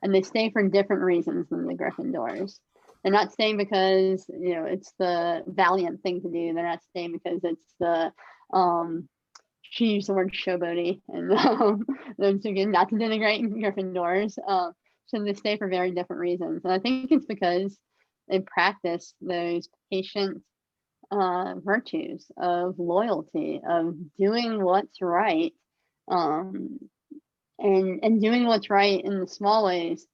and they stay for different reasons than the Gryffindors. They're not staying because it's the valiant thing to do. They're not staying because it's the she used the word showboaty, and again, not to denigrate Gryffindors. So they stay for very different reasons, and I think it's because they practice those patient virtues of loyalty, of doing what's right, and doing what's right in the small ways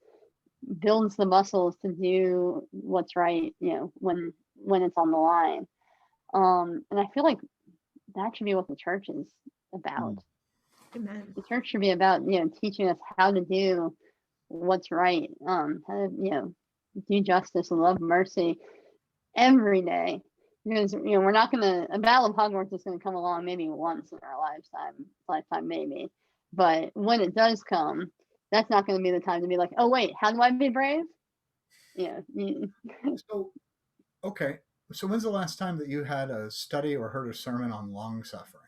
builds the muscles to do what's right, when it's on the line. And I feel like that should be what the church is about. Amen. The church should be about, teaching us how to do what's right, how to, do justice and love mercy every day. Because, we're not a Battle of Hogwarts is going to come along maybe once in our lifetime maybe. But when it does come, that's not going to be the time to be like, oh, wait, how do I be brave? Yeah. So, okay. So when's the last time that you had a study or heard a sermon on long suffering?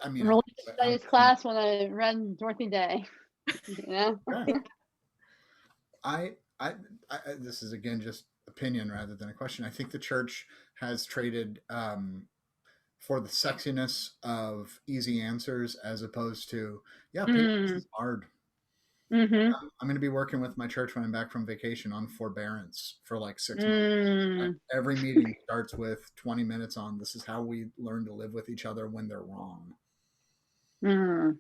I mean, religious studies class when I read Dorothy Day. I this is again just opinion rather than a question. I think the church has traded for the sexiness of easy answers as opposed to, yeah, patience is hard. Mm-hmm. I'm going to be working with my church when I'm back from vacation on forbearance for like 6 months. Mm. Every meeting starts with 20 minutes on this is how we learn to live with each other when they're wrong. Mm.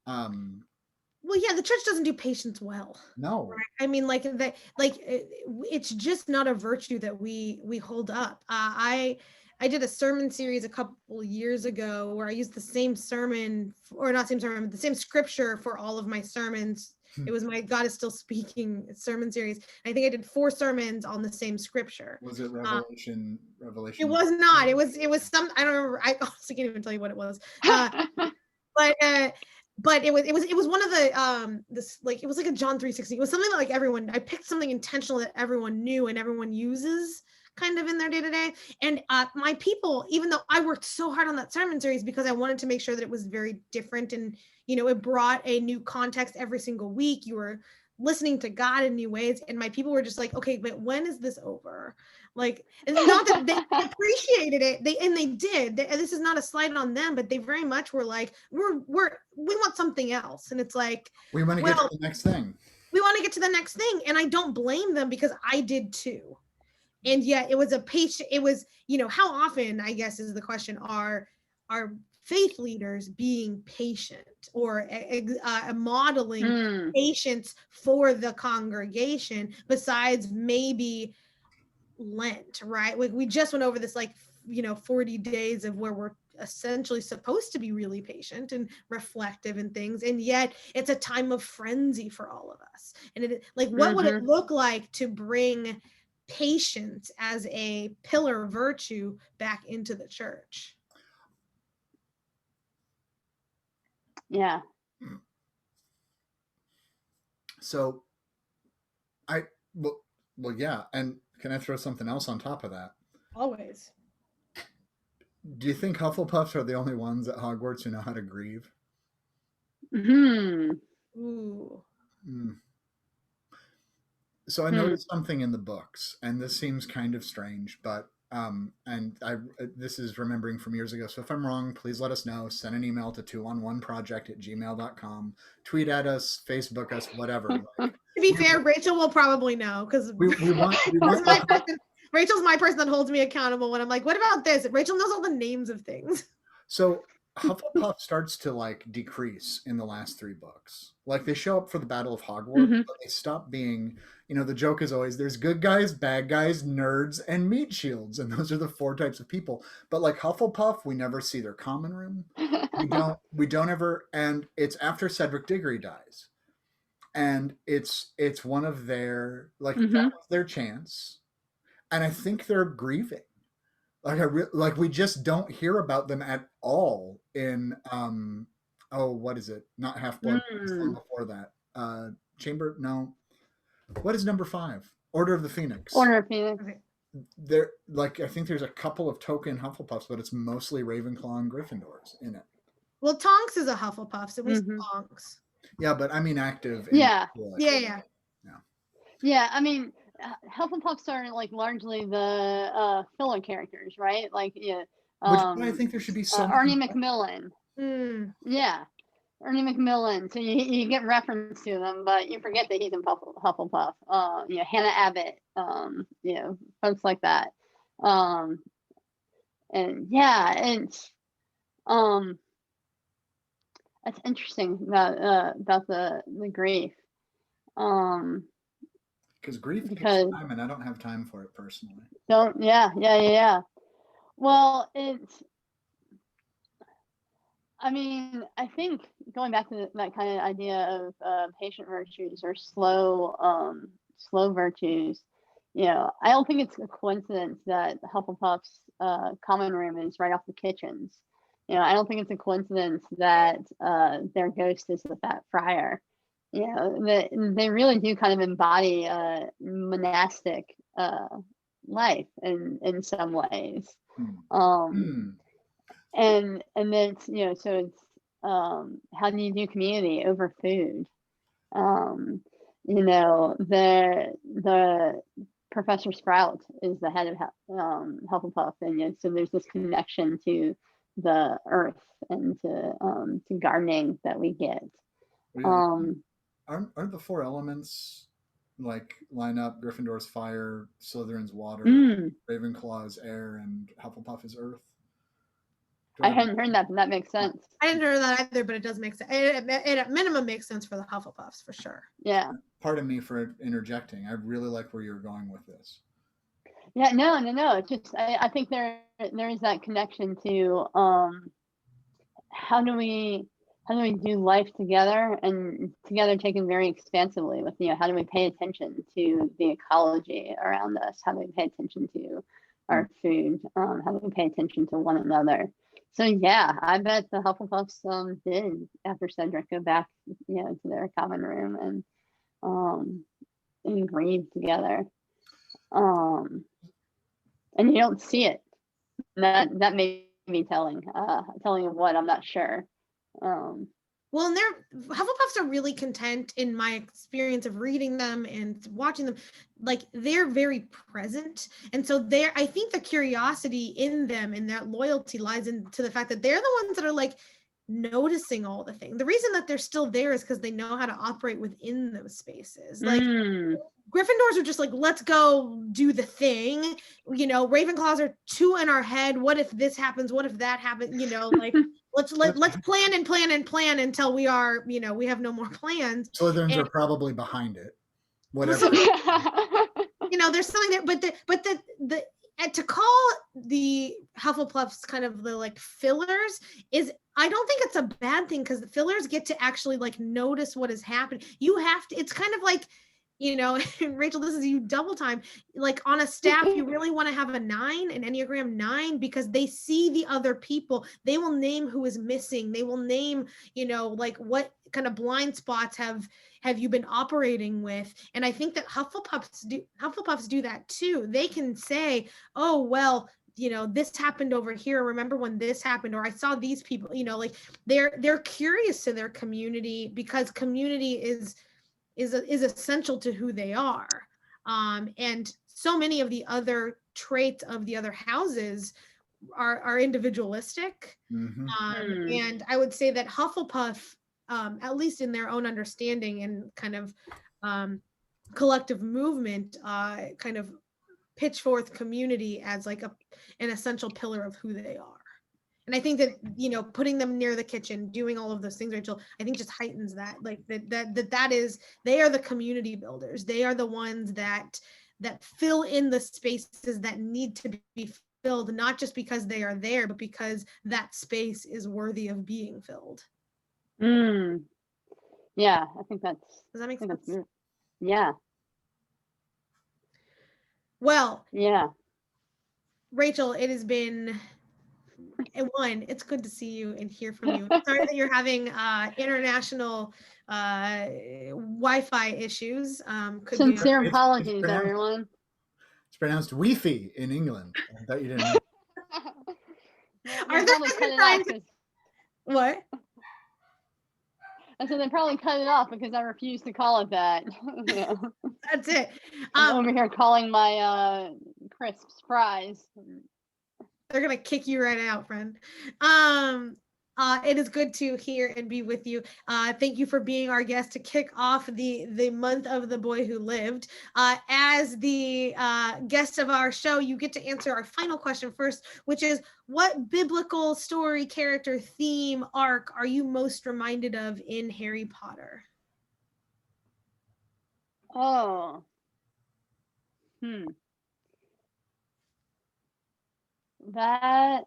Well, yeah, the church doesn't do patience well. No. Right? I mean, like that, like it's just not a virtue that we hold up. I did a sermon series a couple years ago where I used the same sermon, or not same sermon, but the same scripture for all of my sermons. It was my God is Still Speaking sermon series. I think I did 4 sermons on the same scripture. Was it Revelation? It was not. It was some. I don't remember. I honestly can't even tell you what it was. But it was one of the this, like, it was like a John 3:16. It was something that, like, everyone, I picked something intentional that everyone knew and everyone uses kind of in their day-to-day. And my people, even though I worked so hard on that sermon series because I wanted to make sure that it was very different and, you know, it brought a new context every single week. You were listening to God in new ways, and my people were just like, okay, but when is this over? Like, and not that they appreciated it, they did. This is not a slight on them, but they very much were like, we want something else. And it's like, we want to get to the next thing. We want to get to the next thing, and I don't blame them because I did too. And yet it was a patient. It was, you know, how often, I guess, is the question, are faith leaders being patient or modeling patience for the congregation besides maybe Lent, right? Like, we just went over this, like, you know, 40 days of where we're essentially supposed to be really patient and reflective and things, and yet it's a time of frenzy for all of us. And it, like, what would it look like to bring patience as a pillar virtue back into the church? Yeah. So well, yeah. And can I throw something else on top of that? Always. Do you think Hufflepuffs are the only ones at Hogwarts who know how to grieve? Ooh. So I noticed something in the books, and this seems kind of strange, but and this is remembering from years ago. So if I'm wrong, please let us know. Send an email to 2on1project@gmail.com. Tweet at us, Facebook us, whatever. To be fair, Rachel will probably know because we want Rachel's my person that holds me accountable when I'm like, what about this? Rachel knows all the names of things. So Hufflepuff starts to, like, decrease in the last 3 books. Like, they show up for the Battle of Hogwarts, but they stop being, you know, the joke is always there's good guys, bad guys, nerds, and meat shields, and those are the 4 types of people. But like Hufflepuff, we never see their common room. We don't ever, and it's after Cedric Diggory dies, and it's one of their, like, that was their chance, and I think they're grieving. Like we just don't hear about them at all in what is it? Not Half-Blood. Before that. Chamber, no. What is number 5? Order of the Phoenix. Order of Phoenix. There, like, I think there's a couple of token Hufflepuffs, but it's mostly Ravenclaw and Gryffindors in it. Well, Tonks is a Hufflepuff, so it was Tonks. Yeah, but I mean active. Yeah. I mean, Hufflepuffs are, like, largely the filler characters, right? Like, yeah. Which I think there should be some. Arnie McMillan. Yeah, Ernie McMillan. So you get reference to them, but you forget that he's in Hufflepuff. You know, Hannah Abbott. You know, folks like that. And yeah, it's that's interesting about the grief. Because grief takes time, and I don't have time for it personally. Yeah. Well, I mean, I think going back to that kind of idea of patient virtues or slow virtues, you know, I don't think it's a coincidence that Hufflepuff's common room is right off the kitchens. You know, I don't think it's a coincidence that their ghost is the Fat Friar. You know, they really do kind of embody monastic life in some ways. And then it's, you know, so it's how do you do community over food? You know, the Professor Sprout is the head of Hufflepuff, and so there's this connection to the earth and to gardening that we get. Aren't the 4 elements like line up? Gryffindor's fire, Slytherin's water, Ravenclaw's air, and Hufflepuff is earth. I hadn't heard that, but that makes sense. I didn't hear that either, but it does make sense. It at minimum makes sense for the Hufflepuffs for sure. Yeah. Pardon me for interjecting. I really like where you're going with this. Yeah, no. It's just I think there is that connection to how do we do life together, and together taken very expansively with how do we pay attention to the ecology around us? How do we pay attention to our food? How do we pay attention to one another? So yeah, I bet the Hufflepuffs did, after Cedric, go back to their common room and grieve together. And you don't see it. That may be telling of what, I'm not sure. Well, and Hufflepuffs are really content, in my experience of reading them and watching them. Like, they're very present, and so I think the curiosity in them and that loyalty lies into the fact that they're the ones that are like noticing all the things. The reason that they're still there is because they know how to operate within those spaces. Like, Gryffindors are just like, let's go do the thing. Ravenclaws are too in our head. What if this happens? What if that happens? Like, let's plan and plan and plan until we are, we have no more plans. Slytherins are probably behind it. Whatever. There's something there, but the to call the Hufflepuffs kind of the like fillers is, I don't think it's a bad thing, because the fillers get to actually like notice what is happening. You have to, it's kind of like, Rachel, this is you double time. Like, on a staff, you really want to have a 9, an Enneagram 9, because they see the other people. They will name who is missing. They will name, like, what kind of blind spots have you been operating with. And I think that Hufflepuffs do that too. They can say, oh, well, this happened over here. Remember when this happened? Or I saw these people, like, they're curious to their community, because community is essential to who they are. And so many of the other traits of the other houses are individualistic. And I would say that Hufflepuff, at least in their own understanding and kind of collective movement, kind of pitch forth community as like an essential pillar of who they are. And I think that, putting them near the kitchen, doing all of those things, Rachel, I think just heightens that. Like that is, they are the community builders. They are the ones that fill in the spaces that need to be filled, not just because they are there, but because that space is worthy of being filled. Yeah, I think that's. Does that make sense? Yeah. Well. Yeah. Rachel, it has been. It's good to see you and hear from you. Sorry that you're having international Wi-Fi issues. Sincere apologies, everyone. It's pronounced Wi-Fi in England. I bet you didn't know. Are there different kinds? What? I said they probably cut it off because I refuse to call it that. That's it. I'm over here calling my crisps fries. They're gonna kick you right out, friend. It is good to hear and be with you. Thank you for being our guest to kick off the month of The Boy Who Lived. As the guest of our show, you get to answer our final question first, which is, what biblical story, character, theme, arc are you most reminded of in Harry Potter? Oh. That,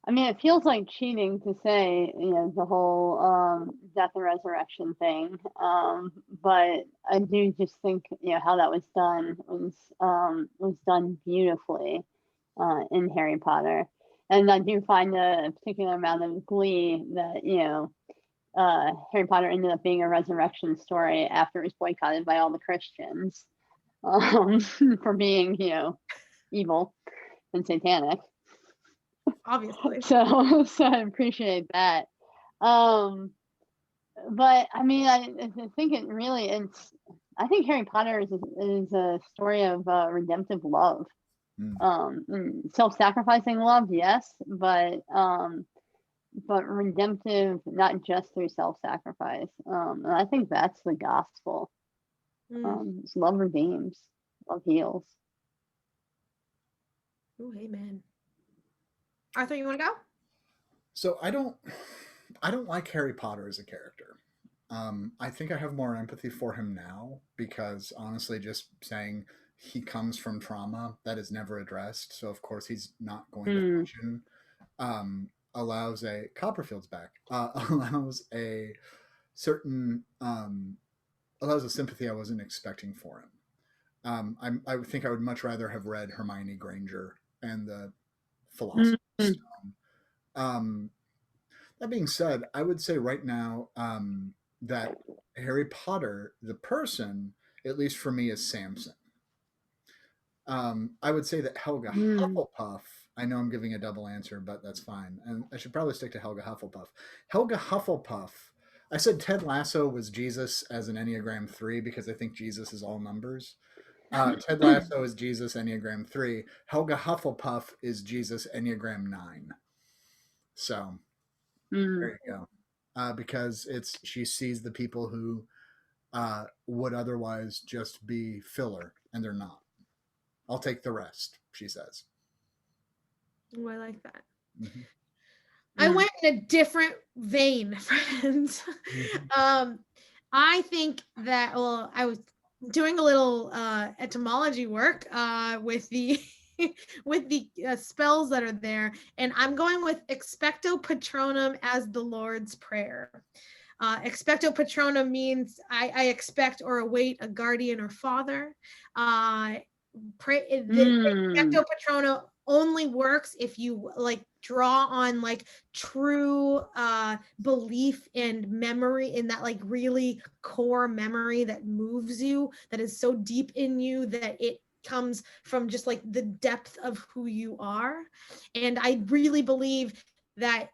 I mean, it feels like cheating to say, the whole death and resurrection thing. But I do just think, how that was done was done beautifully in Harry Potter. And I do find a particular amount of glee that, Harry Potter ended up being a resurrection story after it was boycotted by all the Christians. For being, evil and satanic. Obviously. So I appreciate that. But I mean, I think it's I think Harry Potter is a story of redemptive love. Self-sacrificing love, yes, but redemptive, not just through self-sacrifice. And I think that's the gospel. Love redeems, love heals. Oh, amen. Arthur, you want to go? So I don't like Harry Potter as a character. I think I have more empathy for him now because honestly, just saying he comes from trauma that is never addressed, so of course he's not going to function. Allows a Copperfield's back. Allows a certain allows a sympathy I wasn't expecting for him. I would think I would much rather have read Hermione Granger and the Philosopher's Stone. That being said, I would say right now that Harry Potter, the person, at least for me, is Samson. I would say that Helga Hufflepuff, I know I'm giving a double answer, but that's fine. And I should probably stick to Helga Hufflepuff. Helga Hufflepuff, I said Ted Lasso was Jesus as an Enneagram 3 because I think Jesus is all numbers. Ted Lasso is Jesus Enneagram 3. Helga Hufflepuff is Jesus Enneagram 9. So there you go. Because she sees the people who would otherwise just be filler, and they're not. I'll take the rest, she says. Oh, I like that. I went in a different vein, friends. I think that, well, I was doing a little etymology work with the with the spells that are there, and I'm going with expecto patronum as the Lord's Prayer. Expecto patronum means I expect or await a guardian or father. Expecto patronum only works if you like draw on like true belief and memory, in that like really core memory that moves you, that is so deep in you that it comes from just like the depth of who you are. And I really believe that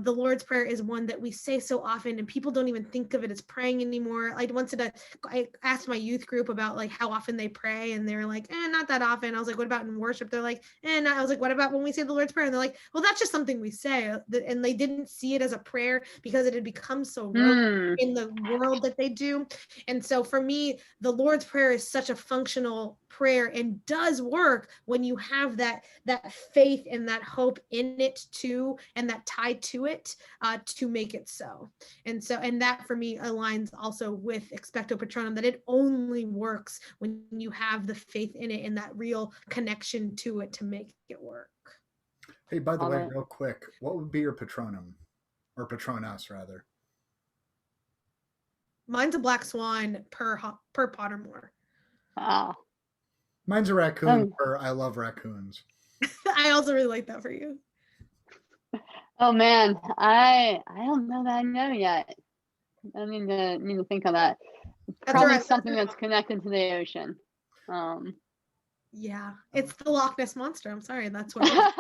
the Lord's Prayer is one that we say so often and people don't even think of it as praying anymore. I asked my youth group about like how often they pray, and they're like, not that often. I was like, what about in worship? They're like, and I was like, what about when we say the Lord's Prayer? And they're like, well, that's just something we say. And they didn't see it as a prayer because it had become so rote in the world that they do. And so for me, the Lord's Prayer is such a functional prayer and does work when you have that faith and that hope in it too, and that tie to it to make it so. And that for me aligns also with expecto patronum, that it only works when you have the faith in it and that real connection to it to make it work. Hey, by the way, real quick, what would be your patronum, or patronus rather? Mine's a black swan per Pottermore. Mine's a raccoon per I love raccoons. I also really like that for you. Oh man, I don't know that I know yet. I need to think of that. Probably something that's connected to the ocean. Yeah, it's the Loch Ness Monster. I'm sorry, that's what it is.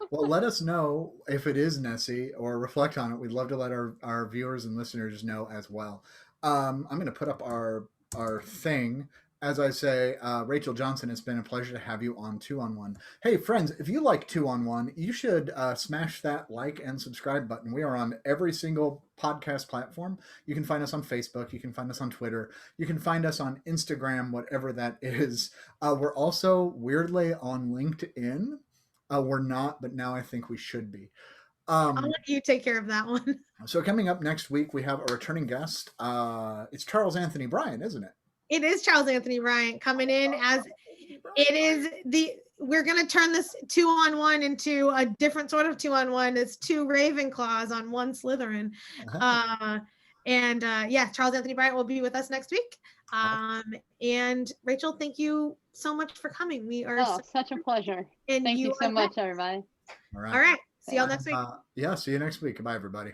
Well, let us know if it is Nessie, or reflect on it. We'd love to let our viewers and listeners know as well. I'm going to put up our thing. As I say, Rachel Johnson, it's been a pleasure to have you on 2-on-1. Hey, friends, if you like 2-on-1, you should smash that like and subscribe button. We are on every single podcast platform. You can find us on Facebook. You can find us on Twitter. You can find us on Instagram, whatever that is. We're also weirdly on LinkedIn. We're not, but now I think we should be. I'll let you take care of that one. So coming up next week, we have a returning guest. It's Charles Anthony Bryant, isn't it? It is Charles Anthony Bryant coming in as it is we're going to turn this 2-on-1 into a different sort of 2-on-1. It's 2 Ravenclaws on 1 Slytherin. Charles Anthony Bryant will be with us next week. And Rachel, thank you so much for coming. We are such a pleasure. And thank you so much, everybody. All right. All right. See y'all next week. See you next week. Goodbye, everybody.